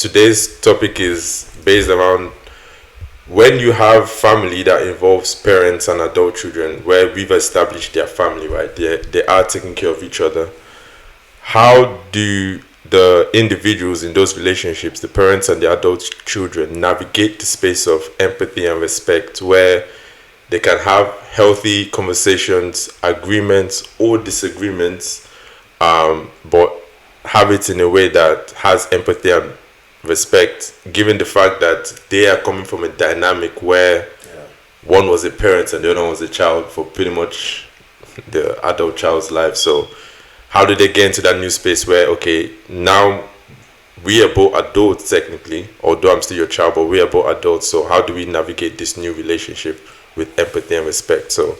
today's topic is based around when you have family that involves parents and adult children, where we've established their family, right? They are taking care of each other. How do the individuals in those relationships, the parents and the adult children, navigate the space of empathy and respect, where they can have healthy conversations, agreements or disagreements, but have it in a way that has empathy and respect, given the fact that they are coming from a dynamic where one was a parent and the other one was a child for pretty much the adult child's life. So how did they get into that new space where, okay, now we are both adults technically, although I'm still your child, but we are both adults. So how do we navigate this new relationship with empathy and respect? So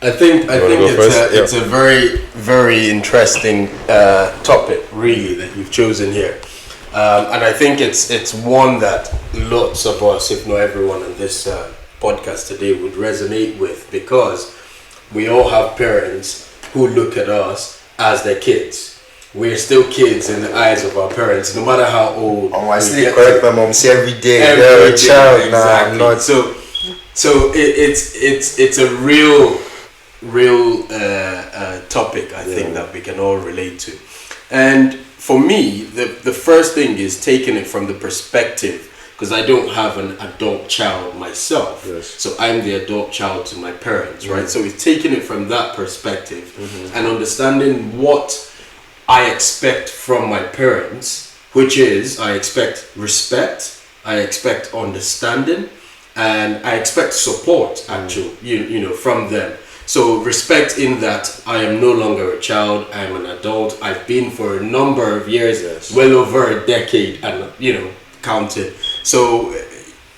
I think it's a very, very interesting topic, really, that you've chosen here, and I think it's one that lots of us, if not everyone on this podcast today, would resonate with, because we all have parents who look at us as their kids. We're still kids in the eyes of our parents, no matter how old. Oh, I still correct my mom. See every day. Every a child. exactly. Nah, I'm not. So it's a real topic, I think, that we can all relate to. And for me, the first thing is taking it from the perspective, because I don't have an adult child myself. Yes. So I'm the adult child to my parents, right? So it's taking it from that perspective and understanding what I expect from my parents, which is I expect respect, I expect understanding, and I expect support, actually, you know, from them. So respect in that I am no longer a child, I'm an adult. I've been for a number of years, well over a decade, and, you know, counted. So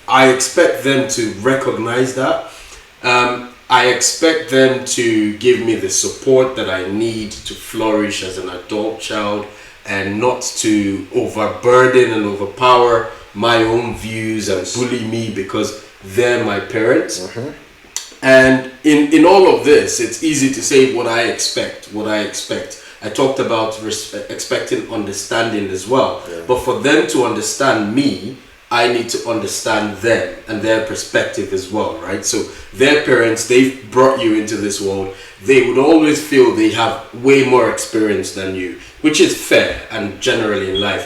I expect them to recognize that. I expect them to give me the support that I need to flourish as an adult child, and not to overburden and overpower my own views and bully me because they're my parents. And in all of this, it's easy to say what I expect. I talked about expecting understanding as well. But for them to understand me, I need to understand them and their perspective as well, right? So their parents, they've brought you into this world. They would always feel they have way more experience than you, which is fair and generally in life.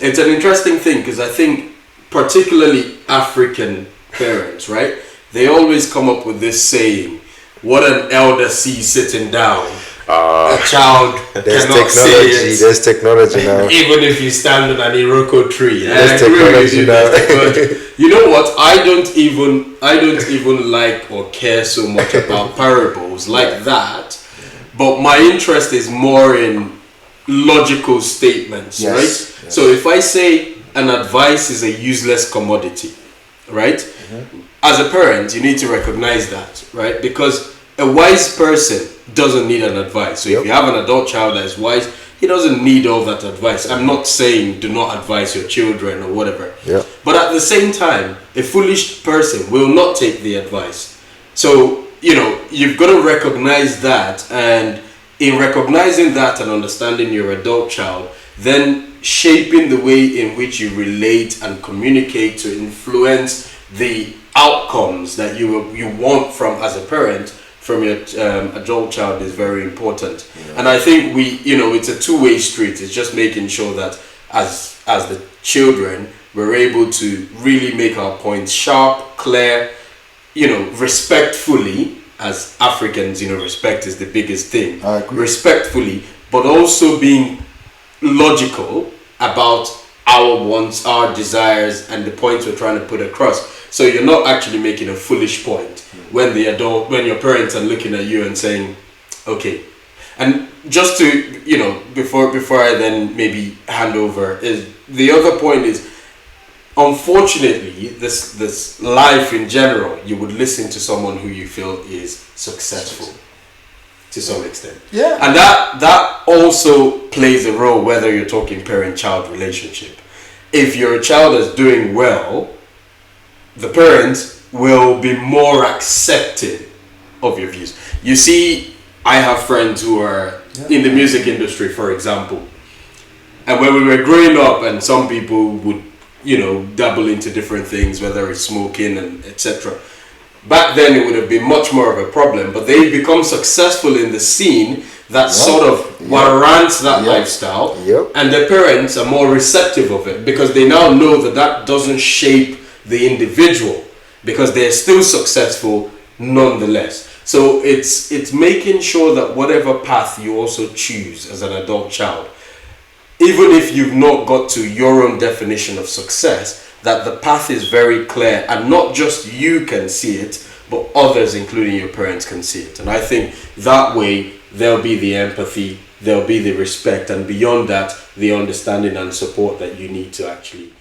It's an interesting thing, because I think particularly African parents, right? They always come up with this saying, what an elder sees sitting down, a child cannot say it. There's technology now. Even if you stand on an Iroko tree. There's technology now. But you know what? I don't even like or care so much about parables like that. But my interest is more in logical statements, right? Yes. So if I say an advice is a useless commodity, right? As a parent, you need to recognize that, right? Because a wise person doesn't need an advice. So if you have an adult child that is wise, he doesn't need all that advice. I'm not saying do not advise your children or whatever. But at the same time, a foolish person will not take the advice. So, you know, you've got to recognize that. And in recognizing that and understanding your adult child, then shaping the way in which you relate and communicate to influence the outcomes that you want from, as a parent, from your adult child is very important. And I think it's a two-way street. It's just making sure that as the children, we're able to really make our points sharp, clear, respectfully. As Africans, respect is the biggest thing. I agree. Respectfully, but also being logical about our wants, our desires, and the points we're trying to put across. So you're not actually making a foolish point when your parents are looking at you and saying, okay. And just to, before I then maybe hand over, is the other point is, unfortunately, this life in general, you would listen to someone who you feel is successful to some extent. Yeah. And that also plays a role whether you're talking parent-child relationship. If your child is doing well, the parents will be more accepting of your views. You see, I have friends who are in the music industry, for example. And when we were growing up, and some people would, dabble into different things, whether it's smoking and etc. Back then, it would have been much more of a problem. But they've become successful in the scene that sort of warrants that lifestyle, and their parents are more receptive of it because they now know that that doesn't shape the individual because they're still successful nonetheless. So it's making sure that whatever path you also choose as an adult child, even if you've not got to your own definition of success, that the path is very clear and not just you can see it, but others, including your parents, can see it. And I think that way there'll be the empathy, there'll be the respect, and beyond that, the understanding and support that you need to actually